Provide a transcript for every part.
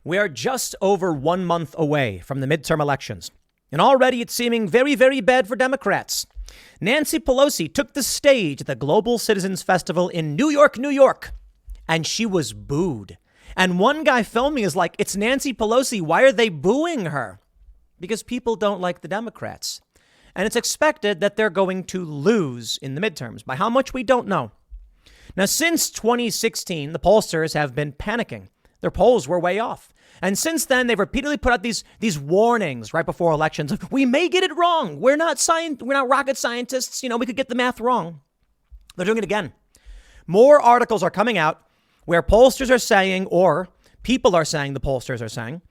We are just over 1 month away from the midterm elections, and already it's seeming very, very bad for Democrats. Nancy Pelosi took the stage at the Global Citizens Festival in New York, New York, and she was booed. And one guy filming is like, it's Nancy Pelosi. Why are they booing her? Because people don't like the Democrats. And it's expected that they're going to lose in the midterms. By how much, we don't know. Now, since 2016, the pollsters have been panicking. Their polls were way off. And since then, they've repeatedly put out these warnings right before elections of, we may get it wrong. We're not rocket scientists. We could get the math wrong. They're doing it again. More articles are coming out where pollsters are saying, or people are saying, the pollsters are saying,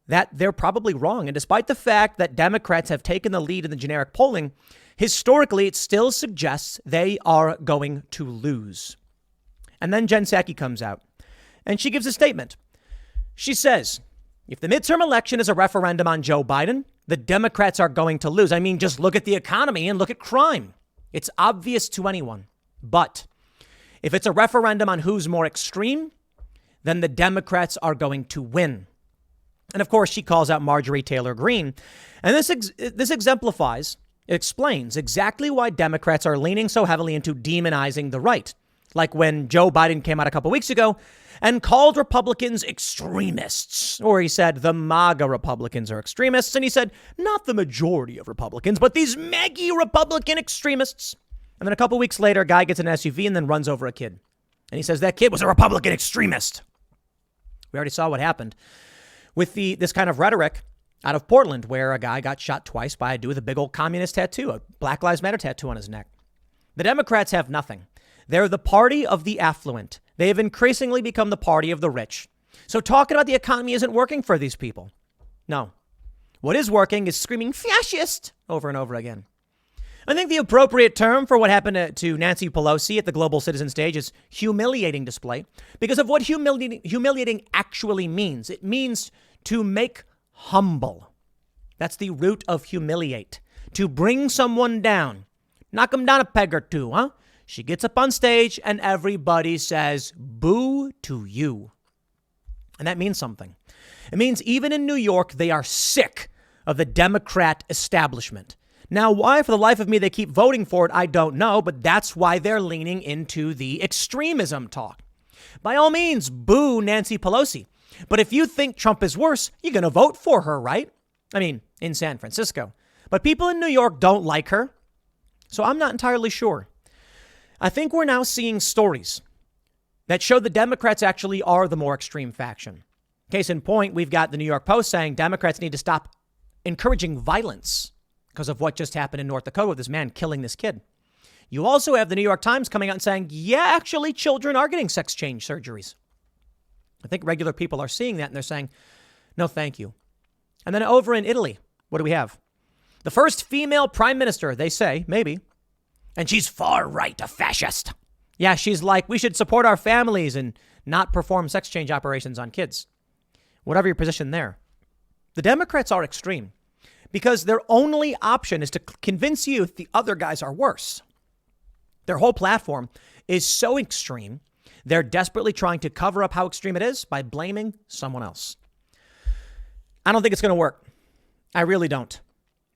that they're probably wrong. And despite the fact that Democrats have taken the lead in the generic polling, historically, it still suggests they are going to lose. And then Jen Psaki comes out and she gives a statement. She says, if the midterm election is a referendum on Joe Biden, the Democrats are going to lose. I mean, just look at the economy and look at crime. It's obvious to anyone. But if it's a referendum on who's more extreme, then the Democrats are going to win. And of course, she calls out Marjorie Taylor Greene. And this explains exactly why Democrats are leaning so heavily into demonizing the right. Like when Joe Biden came out a couple weeks ago and called Republicans extremists, or he said the MAGA Republicans are extremists. And he said, not the majority of Republicans, but these MAGA Republican extremists. And then a couple weeks later, a guy gets an SUV and then runs over a kid. And he says that kid was a Republican extremist. We already saw what happened with this kind of rhetoric out of Portland, where a guy got shot twice by a dude with a big old communist tattoo, a Black Lives Matter tattoo on his neck. The Democrats have nothing. They're the party of the affluent. They have increasingly become the party of the rich. So talking about the economy isn't working for these people. No. What is working is screaming fascist over and over again. I think the appropriate term for what happened to Nancy Pelosi at the Global Citizen stage is humiliating display, because of what humiliating actually means. It means to make humble. That's the root of humiliate. To bring someone down. Knock them down a peg or two, huh? She gets up on stage and everybody says, boo to you. And that means something. It means even in New York, they are sick of the Democrat establishment. Now, why for the life of me they keep voting for it, I don't know, but that's why they're leaning into the extremism talk. By all means, boo Nancy Pelosi. But if you think Trump is worse, you're going to vote for her, right? I mean, in San Francisco. But people in New York don't like her. So I'm not entirely sure. I think we're now seeing stories that show the Democrats actually are the more extreme faction. Case in point, we've got the New York Post saying Democrats need to stop encouraging violence because of what just happened in North Dakota with this man killing this kid. You also have the New York Times coming out and saying, yeah, actually, children are getting sex change surgeries. I think regular people are seeing that and they're saying, no, thank you. And then over in Italy, what do we have? The first female prime minister, they say, maybe. And she's far right, a fascist. Yeah, she's like, we should support our families and not perform sex change operations on kids. Whatever your position there. The Democrats are extreme because their only option is to convince you the other guys are worse. Their whole platform is so extreme, they're desperately trying to cover up how extreme it is by blaming someone else. I don't think it's going to work. I really don't.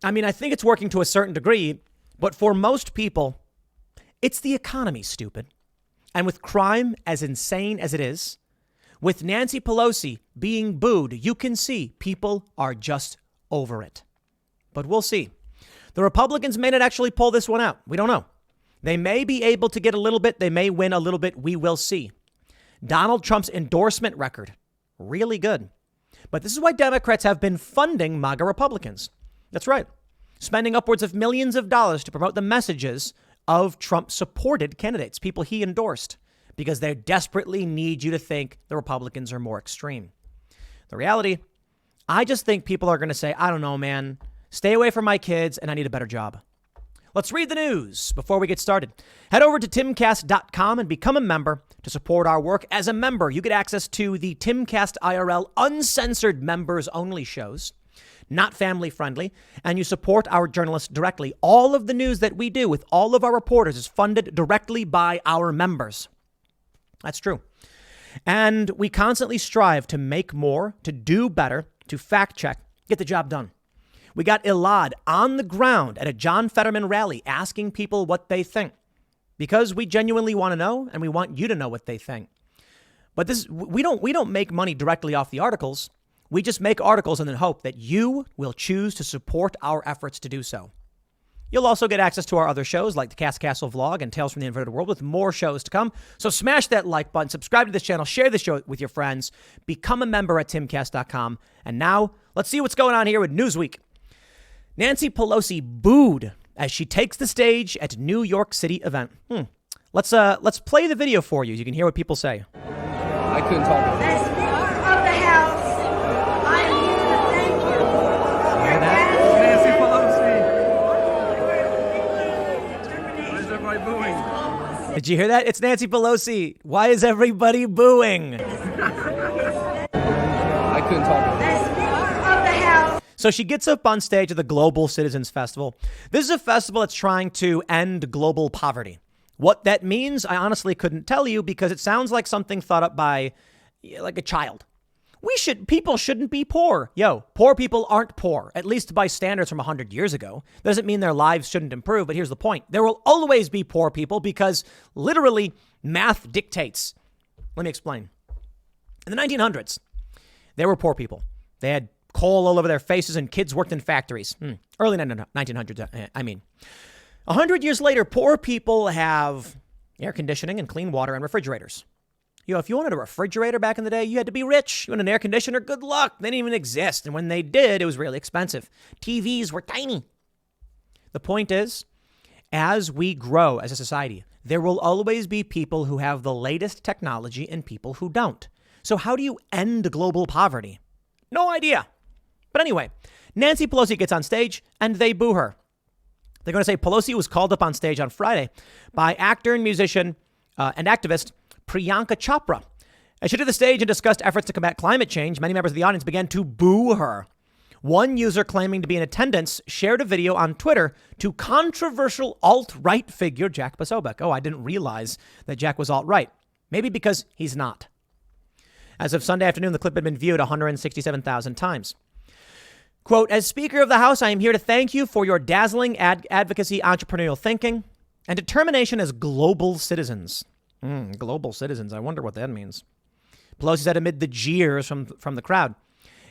I mean, I think it's working to a certain degree, but for most people, it's the economy, stupid. And with crime as insane as it is, with Nancy Pelosi being booed, you can see people are just over it. But we'll see. The Republicans may not actually pull this one out. We don't know. They may be able to get a little bit. They may win a little bit. We will see. Donald Trump's endorsement record, really good. But this is why Democrats have been funding MAGA Republicans. That's right. Spending upwards of millions of dollars to promote the messages of Trump-supported candidates, people he endorsed, because they desperately need you to think the Republicans are more extreme. The reality, I just think people are going to say, I don't know, man, stay away from my kids and I need a better job. Let's read the news before we get started. Head over to timcast.com and become a member to support our work. As a member, you get access to the Timcast IRL uncensored members only shows, not family friendly, and you support our journalists directly. All of the news that we do with all of our reporters is funded directly by our members. That's true. And we constantly strive to make more, to do better, to fact check, get the job done. We got Elad on the ground at a John Fetterman rally asking people what they think because we genuinely want to know and we want you to know what they think. But we don't make money directly off the articles. We just make articles in the hope that you will choose to support our efforts to do so. You'll also get access to our other shows like the Cast Castle Vlog and Tales from the Inverted World with more shows to come. So smash that like button, subscribe to this channel, share this show with your friends, become a member at timcast.com. And now let's see what's going on here with Newsweek. Nancy Pelosi booed as she takes the stage at New York City event. Let's play the video for you. You can hear what people say. I couldn't talk about As Speaker of the House, I am here to thank you. Hear that? Nancy Pelosi. Why is everybody booing? Did you hear that? It's Nancy Pelosi. Why is everybody booing? I couldn't talk about As Speaker of the House. So she gets up on stage at the Global Citizens Festival. This is a festival that's trying to end global poverty. What that means, I honestly couldn't tell you because it sounds like something thought up by like a child. People shouldn't be poor. Poor people aren't poor, at least by standards from 100 years ago. Doesn't mean their lives shouldn't improve, but here's the point. There will always be poor people because literally math dictates. Let me explain. In the 1900s, there were poor people. They had coal all over their faces and kids worked in factories. Early 1900s, I mean. 100 years later, poor people have air conditioning and clean water and refrigerators. If you wanted a refrigerator back in the day, you had to be rich. You wanted an air conditioner, good luck. They didn't even exist. And when they did, it was really expensive. TVs were tiny. The point is, as we grow as a society, there will always be people who have the latest technology and people who don't. So how do you end global poverty? No idea. But anyway, Nancy Pelosi gets on stage and they boo her. They're going to say Pelosi was called up on stage on Friday by actor and musician and activist Priyanka Chopra. As she took the stage and discussed efforts to combat climate change, many members of the audience began to boo her. One user claiming to be in attendance shared a video on Twitter to controversial alt-right figure Jack Posobiec. Oh, I didn't realize that Jack was alt-right. Maybe because he's not. As of Sunday afternoon, the clip had been viewed 167,000 times. Quote, as Speaker of the House, I am here to thank you for your dazzling advocacy, entrepreneurial thinking, and determination as global citizens. Global citizens. I wonder what that means. Pelosi said amid the jeers from the crowd.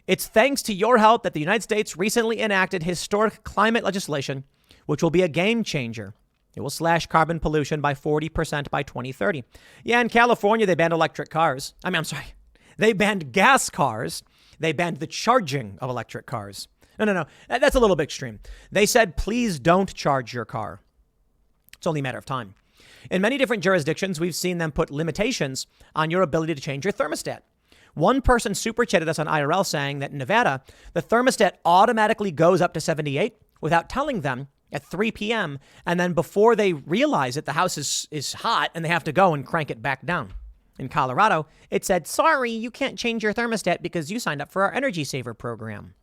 It's thanks to your help that the United States recently enacted historic climate legislation, which will be a game changer. It will slash carbon pollution by 40% by 2030. Yeah, in California, they banned electric cars. They banned gas cars. They banned the charging of electric cars. No. That's a little bit extreme. They said, please don't charge your car. It's only a matter of time. In many different jurisdictions, we've seen them put limitations on your ability to change your thermostat. One person super chatted us on IRL saying that in Nevada, the thermostat automatically goes up to 78 without telling them at 3 p.m. And then before they realize it, the house is hot and they have to go and crank it back down. In Colorado, it said, sorry, you can't change your thermostat because you signed up for our Energy Saver program.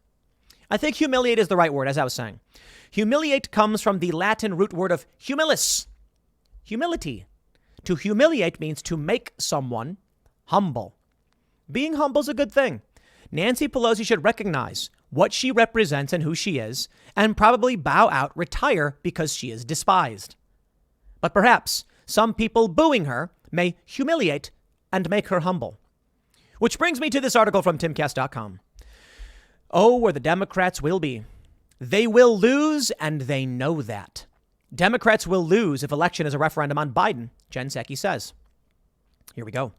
I think humiliate is the right word, as I was saying. Humiliate comes from the Latin root word of humilis, humility. To humiliate means to make someone humble. Being humble is a good thing. Nancy Pelosi should recognize what she represents and who she is, and probably bow out, retire because she is despised. But perhaps some people booing her may humiliate and make her humble. Which brings me to this article from timcast.com. Oh, where the Democrats will be. They will lose, and they know that. Democrats will lose if election is a referendum on Biden, Jen Psaki says. Here we go.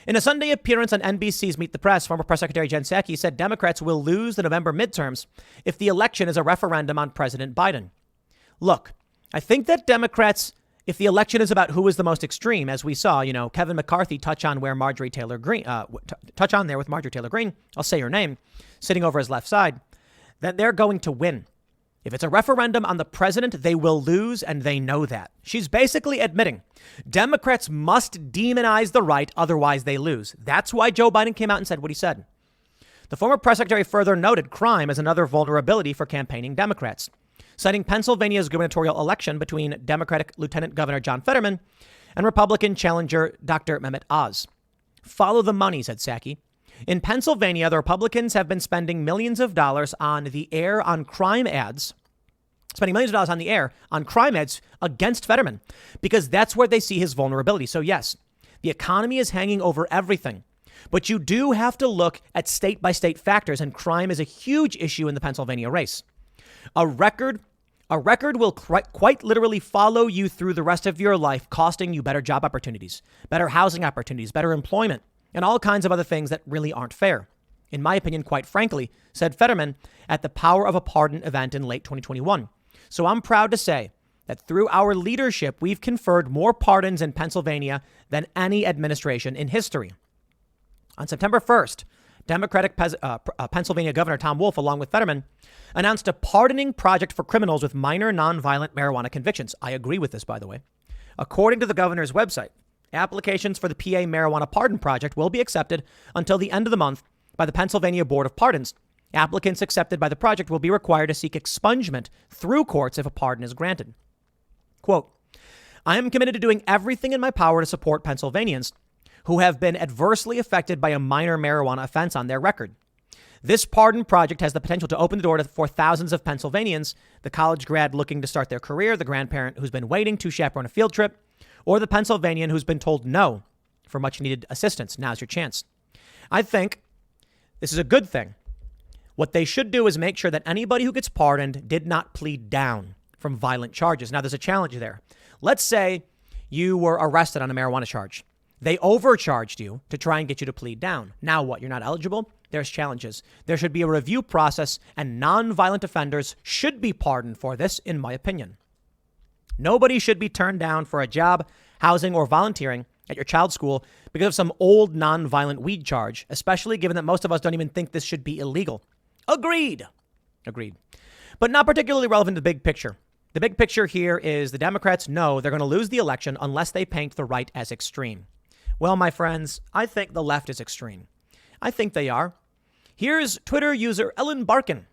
In a Sunday appearance on NBC's Meet the Press, former Press Secretary Jen Psaki said Democrats will lose the November midterms if the election is a referendum on President Biden. Look, I think that Democrats, if the election is about who is the most extreme, as we saw, Kevin McCarthy touch on with Marjorie Taylor Greene, I'll say her name, sitting over his left side, that they're going to win. If it's a referendum on the president, they will lose, and they know that. She's basically admitting Democrats must demonize the right, otherwise they lose. That's why Joe Biden came out and said what he said. The former press secretary further noted crime as another vulnerability for campaigning Democrats, citing Pennsylvania's gubernatorial election between Democratic Lieutenant Governor John Fetterman and Republican challenger Dr. Mehmet Oz. Follow the money, said Psaki. In Pennsylvania, the Republicans have been spending millions of dollars on the air on crime ads, against Fetterman because that's where they see his vulnerability. So yes, the economy is hanging over everything, but you do have to look at state by state factors, and crime is a huge issue in the Pennsylvania race. A record will quite literally follow you through the rest of your life, costing you better job opportunities, better housing opportunities, better employment, and all kinds of other things that really aren't fair. In my opinion, quite frankly, said Fetterman at the Power of a Pardon event in late 2021. So I'm proud to say that through our leadership, we've conferred more pardons in Pennsylvania than any administration in history. On September 1st, Democratic Pennsylvania Governor Tom Wolf, along with Fetterman, announced a pardoning project for criminals with minor nonviolent marijuana convictions. I agree with this, by the way. According to the governor's website, applications for the PA Marijuana Pardon Project will be accepted until the end of the month by the Pennsylvania Board of Pardons. Applicants accepted by the project will be required to seek expungement through courts if a pardon is granted. Quote, I am committed to doing everything in my power to support Pennsylvanians who have been adversely affected by a minor marijuana offense on their record. This pardon project has the potential to open the door for thousands of Pennsylvanians, the college grad looking to start their career, the grandparent who's been waiting to chaperone a field trip, or the Pennsylvanian who's been told no for much needed assistance. Now's your chance. I think this is a good thing. What they should do is make sure that anybody who gets pardoned did not plead down from violent charges. Now, there's a challenge there. Let's say you were arrested on a marijuana charge. They overcharged you to try and get you to plead down. Now what? You're not eligible? There's challenges. There should be a review process, and nonviolent offenders should be pardoned for this, in my opinion. Nobody should be turned down for a job, housing, or volunteering at your child's school because of some old nonviolent weed charge, especially given that most of us don't even think this should be illegal. Agreed. But not particularly relevant to the big picture. The big picture here is the Democrats know they're going to lose the election unless they paint the right as extreme. Well, my friends, I think the left is extreme. I think they are. Here's Twitter user Ellen Barkin,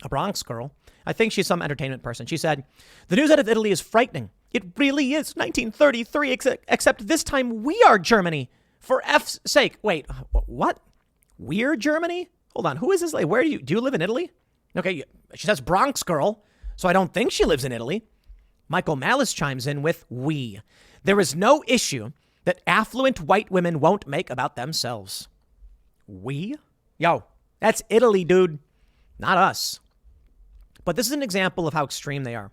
a Bronx girl. I think she's some entertainment person. She said, the news out of Italy is frightening. It really is 1933, except this time we are Germany. For F's sake. Wait, what? We're Germany? Hold on. Who is this? Where do you live in Italy? Okay, she says Bronx girl, so I don't think she lives in Italy. Michael Malice chimes in with we. There is no issue that affluent white women won't make about themselves. We? Yo, that's Italy, dude. Not us. But this is an example of how extreme they are.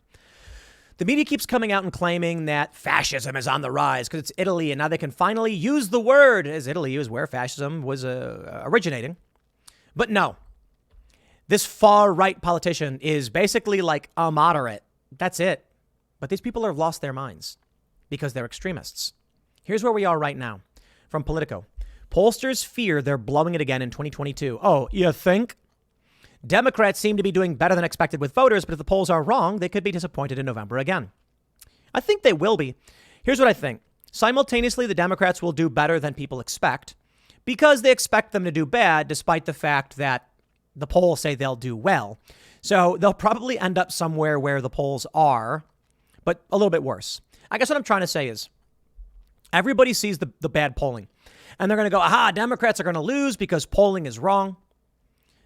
The media keeps coming out and claiming that fascism is on the rise because it's Italy, and now they can finally use the word, as Italy is where fascism was originating. But no, this far-right politician is basically like a moderate. That's it. But these people have lost their minds because they're extremists. Here's where we are right now. From Politico. Pollsters fear they're blowing it again in 2022. Oh, you think? Democrats seem to be doing better than expected with voters, but if the polls are wrong, they could be disappointed in November again. I think they will be. Here's what I think. Simultaneously, the Democrats will do better than people expect because they expect them to do bad, despite the fact that the polls say they'll do well. So they'll probably end up somewhere where the polls are, but a little bit worse. I guess what I'm trying to say is everybody sees the bad polling and they're going to go, aha, Democrats are going to lose because polling is wrong.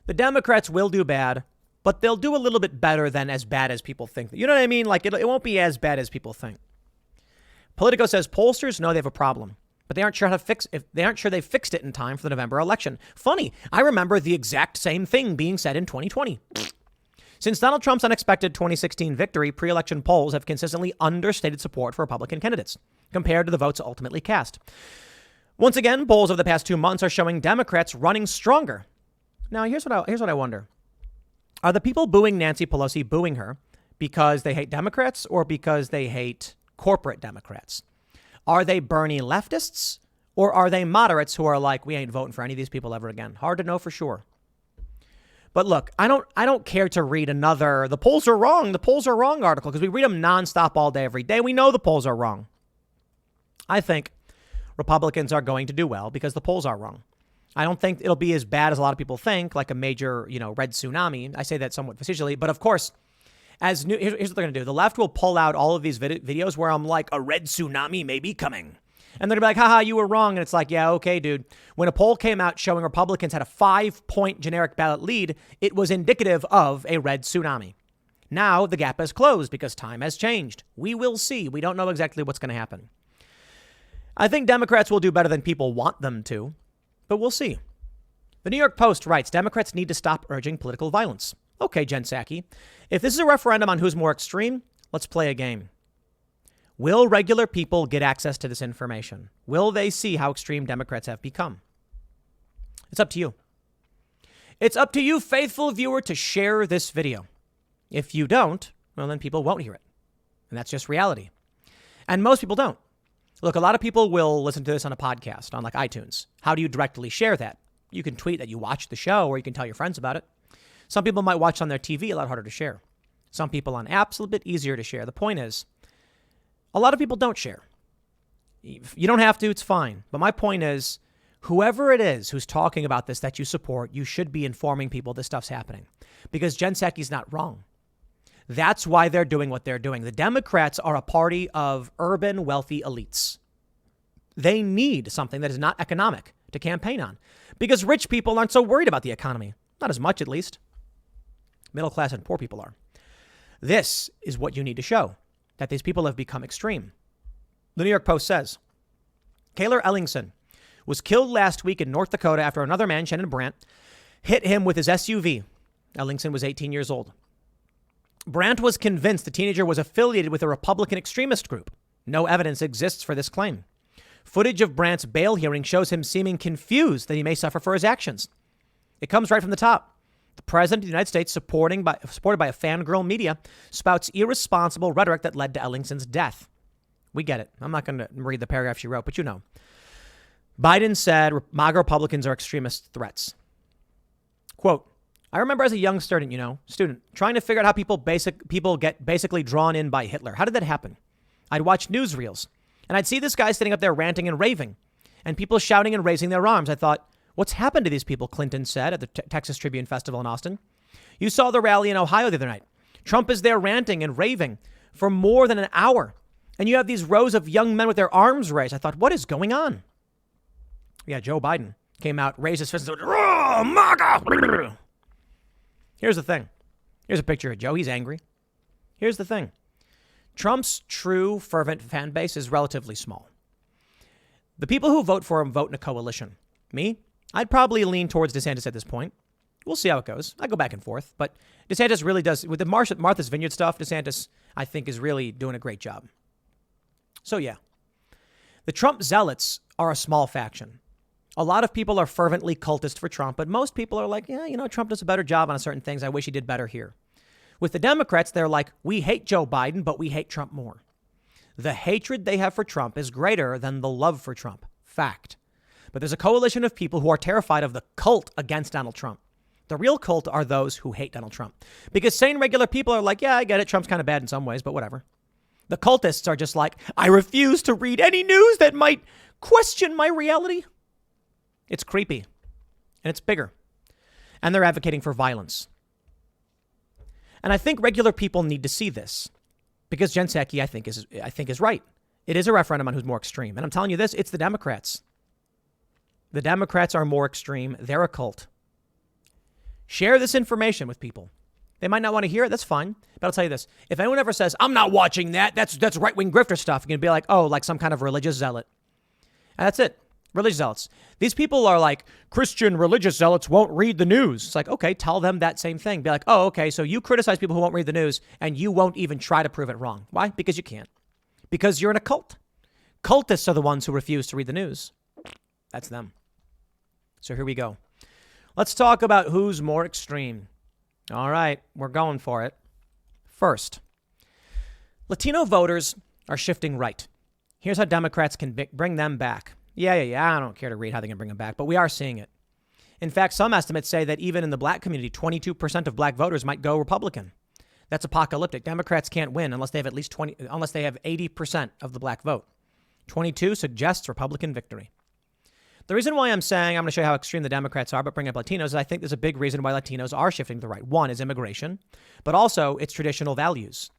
The Democrats will do bad, but they'll do a little bit better than as bad as people think. You know what I mean? Like it won't be as bad as people think. Politico says pollsters know they have a problem, but they aren't sure how to fix it. They aren't sure they fixed it in time for the November election. Funny, I remember the exact same thing being said in 2020. Since Donald Trump's unexpected 2016 victory, pre-election polls have consistently understated support for Republican candidates compared to the votes ultimately cast. Once again, polls over the past 2 months are showing Democrats running stronger. Now, here's what I wonder. Are the people booing Nancy Pelosi booing her because they hate Democrats or because they hate corporate Democrats? Are they Bernie leftists or are they moderates who are like, we ain't voting for any of these people ever again? Hard to know for sure. But look, I don't care to read another the polls are wrong article because we read them nonstop all day, every day. We know the polls are wrong. I think Republicans are going to do well because the polls are wrong. I don't think it'll be as bad as a lot of people think, like a major, red tsunami. I say that somewhat facetiously, but of course, here's what they're going to do. The left will pull out all of these videos where I'm like, a red tsunami may be coming. And they're gonna be like, haha, you were wrong. And it's like, yeah, okay, dude. When a poll came out showing Republicans had a 5-point generic ballot lead, it was indicative of a red tsunami. Now the gap has closed because time has changed. We will see. We don't know exactly what's going to happen. I think Democrats will do better than people want them to, but we'll see. The New York Post writes, Democrats need to stop urging political violence. Okay, Jen Psaki, if this is a referendum on who's more extreme, let's play a game. Will regular people get access to this information? Will they see how extreme Democrats have become? It's up to you. It's up to you, faithful viewer, to share this video. If you don't, well, then people won't hear it. And that's just reality. And most people don't. Look, a lot of people will listen to this on a podcast on like iTunes. How do you directly share that? You can tweet that you watched the show, or you can tell your friends about it. Some people might watch on their TV, a lot harder to share. Some people on apps, a little bit easier to share. The point is, a lot of people don't share. You don't have to, it's fine. But my point is, whoever it is who's talking about this that you support, you should be informing people this stuff's happening. Because Jen Psaki's not wrong. That's why they're doing what they're doing. The Democrats are a party of urban, wealthy elites. They need something that is not economic to campaign on because rich people aren't so worried about the economy. Not as much, at least. Middle class and poor people are. This is what you need to show, that these people have become extreme. The New York Post says, Kaylor Ellingson was killed last week in North Dakota after another man, Shannon Brandt, hit him with his SUV. Ellingson was 18 years old. Brandt was convinced the teenager was affiliated with a Republican extremist group. No evidence exists for this claim. Footage of Brandt's bail hearing shows him seeming confused that he may suffer for his actions. It comes right from the top. The president of the United States, supported by a fangirl media, spouts irresponsible rhetoric that led to Ellingson's death. We get it. I'm not going to read the paragraph she wrote, but you know. Biden said MAGA Republicans are extremist threats. Quote, I remember as a young student, trying to figure out how people get basically drawn in by Hitler. How did that happen? I'd watch newsreels and I'd see this guy sitting up there ranting and raving and people shouting and raising their arms. I thought, what's happened to these people? Clinton said at the Texas Tribune Festival in Austin. You saw the rally in Ohio the other night. Trump is there ranting and raving for more than an hour. And you have these rows of young men with their arms raised. I thought, what is going on? Yeah, Joe Biden came out, raised his fist and said, oh, MAGA! Here's the thing. Here's a picture of Joe. He's angry. Here's the thing. Trump's true fervent fan base is relatively small. The people who vote for him vote in a coalition. Me, I'd probably lean towards DeSantis at this point. We'll see how it goes. I go back and forth. But DeSantis really does, with the Martha's Vineyard stuff, DeSantis, I think, is really doing a great job. So, yeah. The Trump zealots are a small faction. A lot of people are fervently cultist for Trump, but most people are like, yeah, Trump does a better job on certain things. I wish he did better here. With the Democrats, they're like, we hate Joe Biden, but we hate Trump more. The hatred they have for Trump is greater than the love for Trump. Fact. But there's a coalition of people who are terrified of the cult against Donald Trump. The real cult are those who hate Donald Trump. Because sane, regular people are like, yeah, I get it. Trump's kind of bad in some ways, but whatever. The cultists are just like, I refuse to read any news that might question my reality. It's creepy, and it's bigger, and they're advocating for violence. And I think regular people need to see this, because Jen Psaki, I think is right. It is a referendum on who's more extreme, and I'm telling you this: it's the Democrats. The Democrats are more extreme. They're a cult. Share this information with people. They might not want to hear it. That's fine. But I'll tell you this: if anyone ever says, "I'm not watching that," that's right-wing grifter stuff. You're gonna be like, "Oh, like some kind of religious zealot," and that's it. Religious zealots. These people are like, Christian religious zealots won't read the news. It's like, okay, tell them that same thing. Be like, oh, okay, so you criticize people who won't read the news and you won't even try to prove it wrong. Why? Because you can't. Because you're in a cult. Cultists are the ones who refuse to read the news. That's them. So here we go. Let's talk about who's more extreme. All right, we're going for it. First, Latino voters are shifting right. Here's how Democrats can bring them back. Yeah. I don't care to read how they can bring them back, but we are seeing it. In fact, some estimates say that even in the black community, 22% of black voters might go Republican. That's apocalyptic. Democrats can't win unless they have at least 80% of the black vote. 22 suggests Republican victory. The reason why I'm saying I'm going to show you how extreme the Democrats are, but bring up Latinos, is I think there's a big reason why Latinos are shifting to the right. One is immigration, but also its traditional values.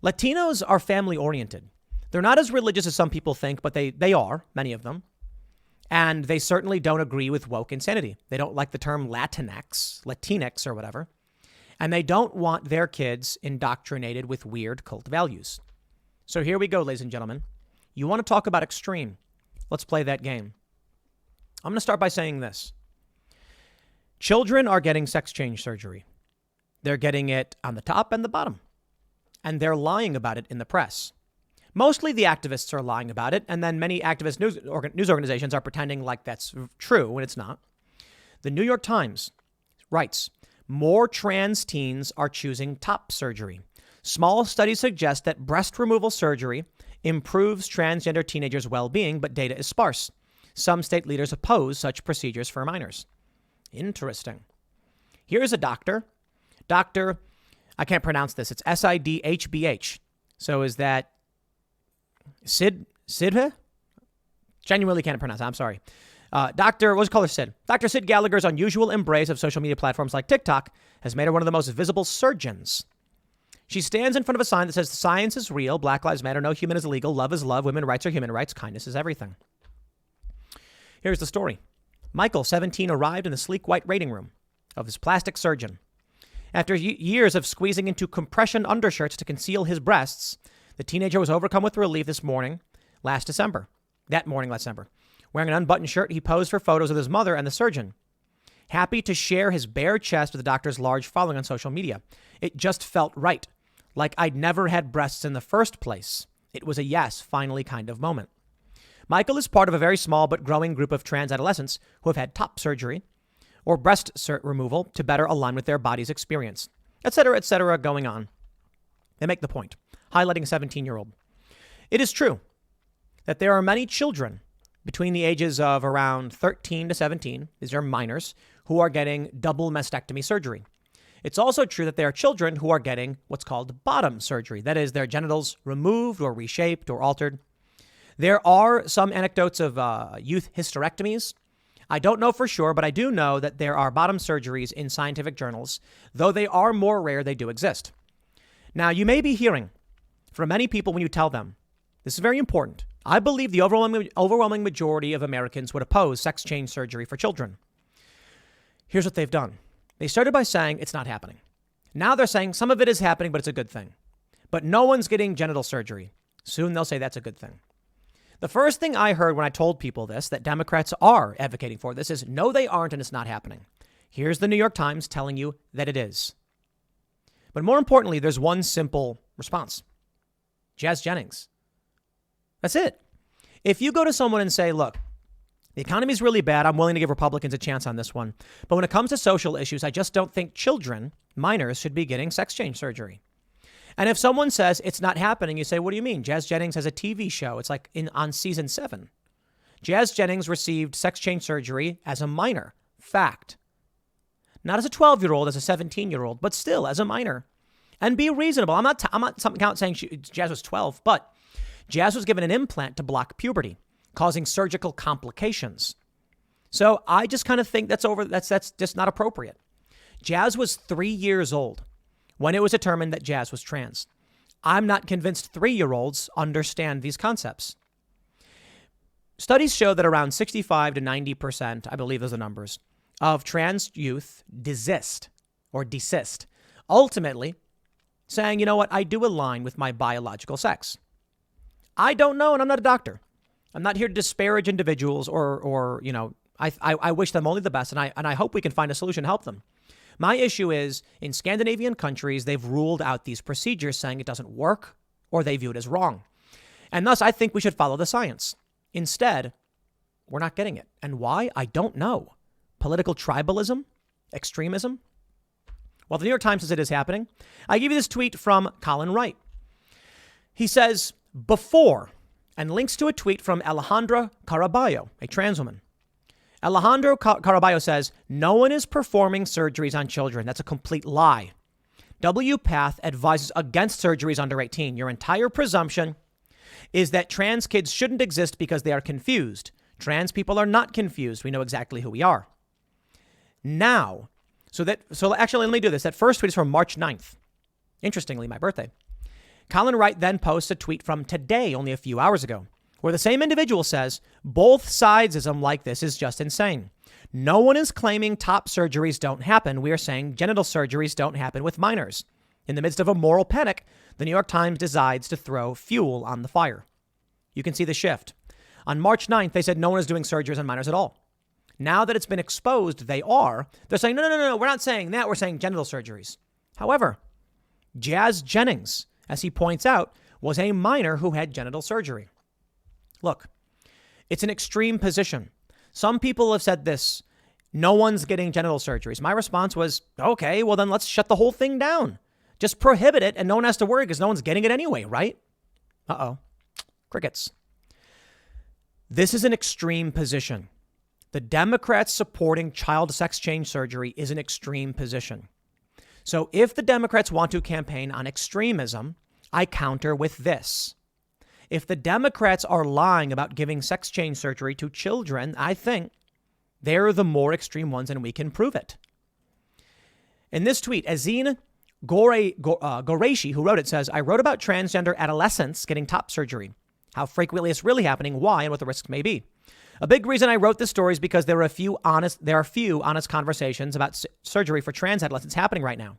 Latinos are family oriented. They're not as religious as some people think, but they are, many of them. And they certainly don't agree with woke insanity. They don't like the term Latinx or whatever. And they don't want their kids indoctrinated with weird cult values. So here we go, ladies and gentlemen. You want to talk about extreme? Let's play that game. I'm going to start by saying this. Children are getting sex change surgery. They're getting it on the top and the bottom. And they're lying about it in the press. Mostly the activists are lying about it, and then many activist news organizations are pretending like that's true when it's not. The New York Times writes, more trans teens are choosing top surgery. Small studies suggest that breast removal surgery improves transgender teenagers' well-being, but data is sparse. Some state leaders oppose such procedures for minors. Interesting. Here's a doctor. Dr. I can't pronounce this. It's SIDHBH. So is that Sid? Genuinely can't pronounce it. I'm sorry. Let's call her Sid. Dr. Sid Gallagher's unusual embrace of social media platforms like TikTok has made her one of the most visible surgeons. She stands in front of a sign that says science is real, Black Lives Matter, no human is illegal, love is love, women's rights are human rights, kindness is everything. Here's the story. Michael, 17, arrived in the sleek white waiting room of his plastic surgeon. After years of squeezing into compression undershirts to conceal his breasts, the teenager was overcome with relief that morning last December. Wearing an unbuttoned shirt, he posed for photos of his mother and the surgeon. Happy to share his bare chest with the doctor's large following on social media. It just felt right. Like I'd never had breasts in the first place. It was a yes, finally kind of moment. Michael is part of a very small but growing group of trans adolescents who have had top surgery or breast removal to better align with their body's experience, etc., going on. They make the point, highlighting a 17-year-old. It is true that there are many children between the ages of around 13 to 17, these are minors, who are getting double mastectomy surgery. It's also true that there are children who are getting what's called bottom surgery. That is, their genitals removed or reshaped or altered. There are some anecdotes of youth hysterectomies. I don't know for sure, but I do know that there are bottom surgeries in scientific journals. Though they are more rare, they do exist. Now, you may be hearing from many people when you tell them, this is very important. I believe the overwhelming majority of Americans would oppose sex change surgery for children. Here's what they've done. They started by saying it's not happening. Now they're saying some of it is happening, but it's a good thing. But no one's getting genital surgery. Soon they'll say that's a good thing. The first thing I heard when I told people this, that Democrats are advocating for this, is no, they aren't, and it's not happening. Here's the New York Times telling you that it is. But more importantly, there's one simple response. Jazz Jennings. That's it. If you go to someone and say, look, the economy is really bad. I'm willing to give Republicans a chance on this one. But when it comes to social issues, I just don't think children, minors, should be getting sex change surgery. And if someone says it's not happening, you say, what do you mean? Jazz Jennings has a TV show. It's like on season 7. Jazz Jennings received sex change surgery as a minor. Fact. Not as a 12-year-old, as a 17-year-old, but still as a minor. And be reasonable. I'm not saying Jazz was 12, but Jazz was given an implant to block puberty, causing surgical complications. So I just kind of think that's just not appropriate. Jazz was 3 years old when it was determined that Jazz was trans. I'm not convinced 3-year-olds understand these concepts. Studies show that around 65 to 90%, I believe those are the numbers, of trans youth desist, ultimately saying, you know what, I do align with my biological sex. I don't know, and I'm not a doctor. I'm not here to disparage individuals or I wish them only the best, and I hope we can find a solution to help them. My issue is, in Scandinavian countries, they've ruled out these procedures, saying it doesn't work or they view it as wrong. And thus, I think we should follow the science. Instead, we're not getting it. And why? I don't know. Political tribalism? Extremism? Well, the New York Times says it is happening. I give you this tweet from Colin Wright. He says, before, and links to a tweet from Alejandra Caraballo, a trans woman. Alejandro Caraballo says, no one is performing surgeries on children. That's a complete lie. WPATH advises against surgeries under 18. Your entire presumption is that trans kids shouldn't exist because they are confused. Trans people are not confused. We know exactly who we are. Now, so actually, let me do this. That first tweet is from March 9th. Interestingly, my birthday. Colin Wright then posts a tweet from today, only a few hours ago, where the same individual says, both sidesism like this is just insane. No one is claiming top surgeries don't happen. We are saying genital surgeries don't happen with minors. In the midst of a moral panic, the New York Times decides to throw fuel on the fire. You can see the shift. On March 9th, they said no one is doing surgeries on minors at all. Now that it's been exposed, they're saying, no, we're not saying that. We're saying genital surgeries. However, Jazz Jennings, as he points out, was a minor who had genital surgery. Look, it's an extreme position. Some people have said this, no one's getting genital surgeries. My response was, okay, well then let's shut the whole thing down. Just prohibit it and no one has to worry because no one's getting it anyway, right? Uh-oh. Crickets. This is an extreme position. The Democrats supporting child sex change surgery is an extreme position. So if the Democrats want to campaign on extremism, I counter with this. If the Democrats are lying about giving sex change surgery to children, I think they're the more extreme ones and we can prove it. In this tweet, Azine Goreshi, who wrote it, says, I wrote about transgender adolescents getting top surgery, how frequently it's really happening, why, and what the risks may be. A big reason I wrote this story is because there are few honest conversations about surgery for trans adolescents happening right now.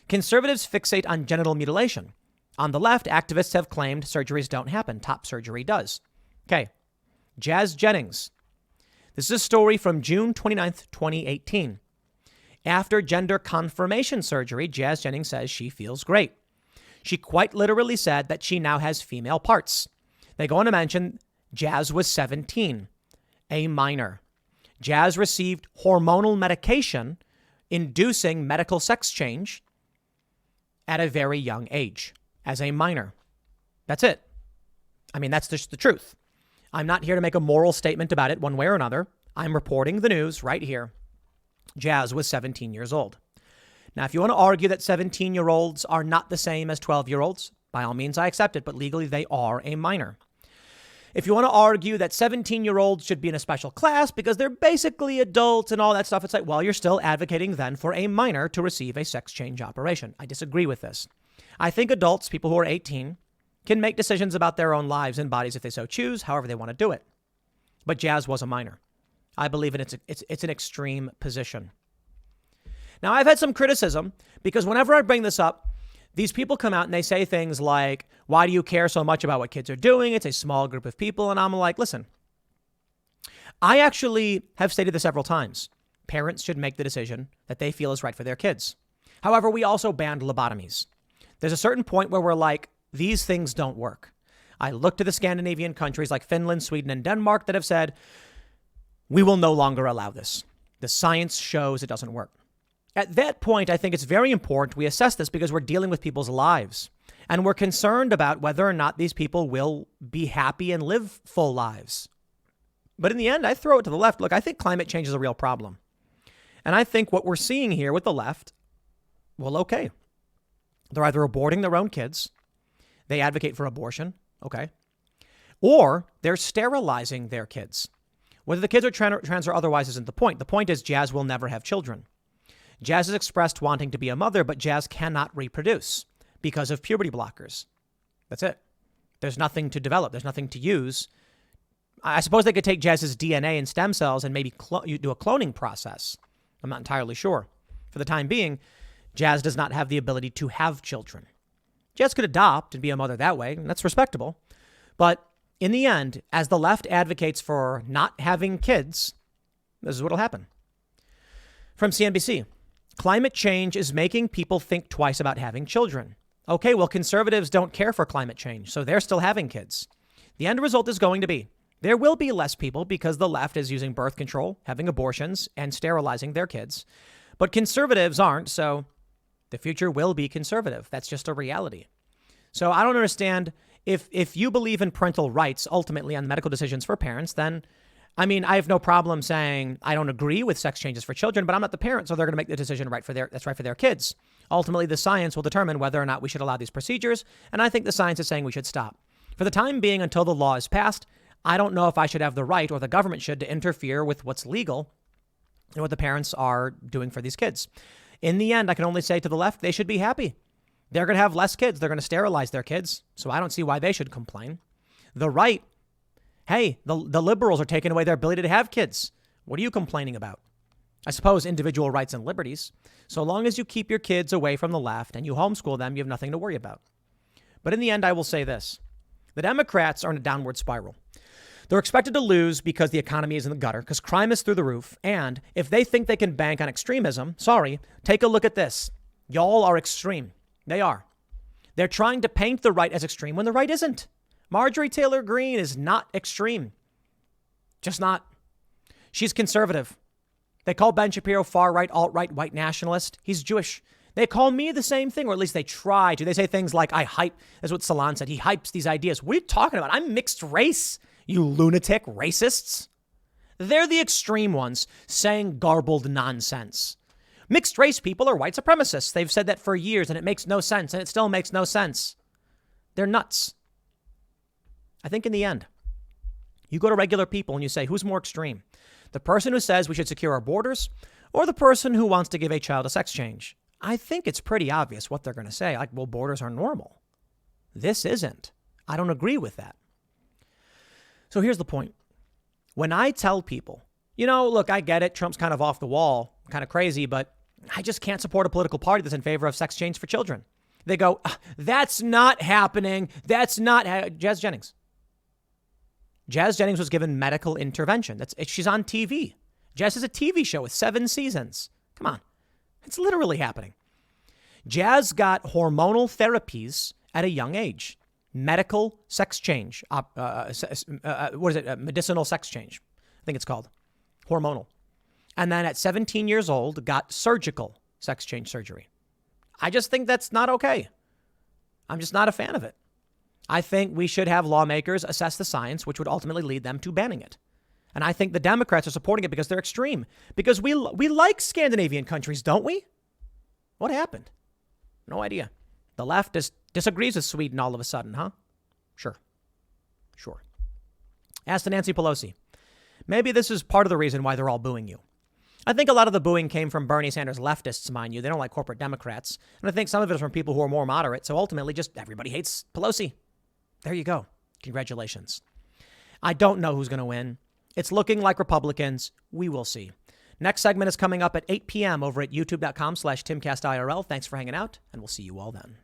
Conservatives fixate on genital mutilation. On the left, activists have claimed surgeries don't happen. Top surgery does. Okay. Jazz Jennings. This is a story from June 29th, 2018. After gender confirmation surgery, Jazz Jennings says she feels great. She quite literally said that she now has female parts. They go on to mention Jazz was 17, a minor. Jazz received hormonal medication inducing medical sex change at a very young age. As a minor. That's it. I mean, that's just the truth. I'm not here to make a moral statement about it one way or another. I'm reporting the news right here. Jazz was 17 years old. Now, if you want to argue that 17-year-olds are not the same as 12-year-olds, by all means, I accept it, but legally they are a minor. If you want to argue that 17-year-olds should be in a special class because they're basically adults and all that stuff, it's like, well, you're still advocating then for a minor to receive a sex change operation. I disagree with this. I think adults, people who are 18, can make decisions about their own lives and bodies if they so choose, however they want to do it. But Jazz was a minor. I believe it's an extreme position. Now, I've had some criticism because whenever I bring this up, these people come out and they say things like, why do you care so much about what kids are doing? It's a small group of people. And I'm like, listen, I actually have stated this several times. Parents should make the decision that they feel is right for their kids. However, we also banned lobotomies. There's a certain point where we're like, these things don't work. I look to the Scandinavian countries like Finland, Sweden, and Denmark that have said, we will no longer allow this. The science shows it doesn't work. At that point, I think it's very important we assess this because we're dealing with people's lives. And we're concerned about whether or not these people will be happy and live full lives. But in the end, I throw it to the left. Look, I think climate change is a real problem. And I think what we're seeing here with the left, well, okay. They're either aborting their own kids, they advocate for abortion, okay, or they're sterilizing their kids. Whether the kids are trans or otherwise isn't the point. The point is Jazz will never have children. Jazz has expressed wanting to be a mother, but Jazz cannot reproduce because of puberty blockers. That's it. There's nothing to develop. There's nothing to use. I suppose they could take Jazz's DNA and stem cells and maybe do a cloning process. I'm not entirely sure. For the time being, Jazz does not have the ability to have children. Jazz could adopt and be a mother that way, and that's respectable. But in the end, as the left advocates for not having kids, this is what will happen. From CNBC, climate change is making people think twice about having children. Okay, well, conservatives don't care for climate change, so they're still having kids. The end result is going to be there will be less people because the left is using birth control, having abortions, and sterilizing their kids. But conservatives aren't, so the future will be conservative. That's just a reality. So I don't understand if you believe in parental rights ultimately on medical decisions for parents, then, I mean, I have no problem saying I don't agree with sex changes for children, but I'm not the parent, so they're going to make the decision that's right for their kids. Ultimately, the science will determine whether or not we should allow these procedures, and I think the science is saying we should stop. For the time being, until the law is passed, I don't know if I should have the right or the government should to interfere with what's legal and what the parents are doing for these kids. In the end, I can only say to the left, they should be happy. They're going to have less kids. They're going to sterilize their kids. So I don't see why they should complain. The right, hey, the liberals are taking away their ability to have kids. What are you complaining about? I suppose individual rights and liberties. So long as you keep your kids away from the left and you homeschool them, you have nothing to worry about. But in the end, I will say this. The Democrats are in a downward spiral. They're expected to lose because the economy is in the gutter, because crime is through the roof. And if they think they can bank on extremism, sorry, take a look at this. Y'all are extreme. They are. They're trying to paint the right as extreme when the right isn't. Marjorie Taylor Greene is not extreme. Just not. She's conservative. They call Ben Shapiro far-right, alt-right, white nationalist. He's Jewish. They call me the same thing, or at least they try to. They say things like, I hype. That's what Salon said. He hypes these ideas. What are you talking about? I'm mixed race, you lunatic racists. They're the extreme ones saying garbled nonsense. Mixed race people are white supremacists. They've said that for years, and it makes no sense, and it still makes no sense. They're nuts. I think in the end, you go to regular people and you say, who's more extreme? The person who says we should secure our borders or the person who wants to give a child a sex change? I think it's pretty obvious what they're going to say. Like, well, borders are normal. This isn't. I don't agree with that. So here's the point. When I tell people, look, I get it. Trump's kind of off the wall, kind of crazy, but I just can't support a political party that's in favor of sex change for children. They go, that's not happening. That's not Jazz Jennings. Jazz Jennings was given medical intervention. She's on TV. Jazz is a TV show with 7 seasons. Come on. It's literally happening. Jazz got hormonal therapies at a young age. Medical sex change. Medicinal sex change. I think it's called. Hormonal. And then at 17 years old, got surgical sex change surgery. I just think that's not okay. I'm just not a fan of it. I think we should have lawmakers assess the science, which would ultimately lead them to banning it. And I think the Democrats are supporting it because they're extreme. Because we like Scandinavian countries, don't we? What happened? No idea. The left disagrees with Sweden all of a sudden, huh? Sure. Ask to Nancy Pelosi. Maybe this is part of the reason why they're all booing you. I think a lot of the booing came from Bernie Sanders leftists, mind you. They don't like corporate Democrats. And I think some of it is from people who are more moderate. So ultimately, just everybody hates Pelosi. There you go. Congratulations. I don't know who's going to win. It's looking like Republicans. We will see. Next segment is coming up at 8 p.m. over at youtube.com/TimCastIRL. Thanks for hanging out, and we'll see you all then.